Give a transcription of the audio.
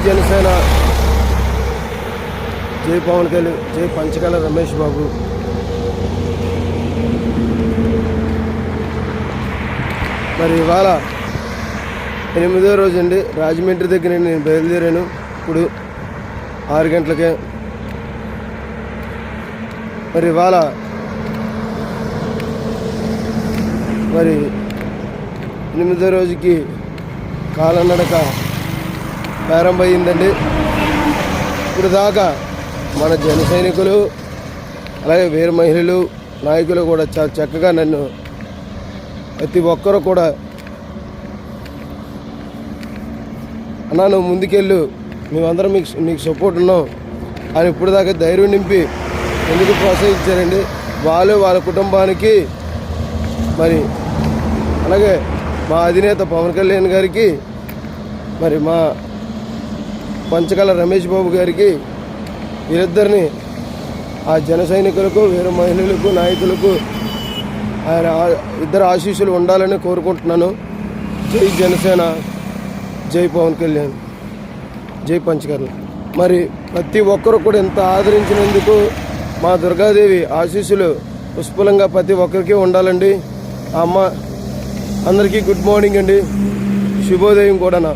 జనసేన, జై పవన్ కళ్యాణ్, జై పంచకల రమేష్ బాబు. మరి ఇవాళ 8వ రోజు అండి. రాజమండ్రి దగ్గర నేను బయలుదేరాను ఇప్పుడు 6 గంటలకే. మరి ఇవాళ మరి 8వ రోజుకి కాలనడక ప్రారంభమైందండి. ఇప్పుడు దాకా మన జన సైనికులు అలాగే వీర మహిళలు నాయకులు కూడా చాలా చక్కగా నన్ను ప్రతి ఒక్కరూ కూడా అన్నా నువ్వు ముందుకెళ్ళు, మేమందరం నీకు సపోర్ట్ ఉన్నాం అని ఇప్పుడు దాకా ధైర్యం నింపి ఎందుకు ప్రోత్సహించారండి. వాళ్ళు వాళ్ళ కుటుంబానికి మరి అలాగే మా అధినేత పవన్ కళ్యాణ్ గారికి మరి మా పంచకల రమేష్ బాబు గారికి వీరిద్దరిని ఆ జన సైనికులకు వీర మహిళలకు నాయకులకు ఆయన ఇద్దరు ఆశీస్సులు ఉండాలని కోరుకుంటున్నాను. జై జనసేన, జై పవన్ కళ్యాణ్, జై పంచకర్ల. మరి ప్రతి ఒక్కరు కూడా ఎంత ఆదరించినందుకు మా దుర్గాదేవి ఆశీస్సులు పుష్పలంగా ప్రతి ఒక్కరికి ఉండాలండి. అమ్మ అందరికీ గుడ్ మార్నింగ్ అండి, శుభోదయం కూడా.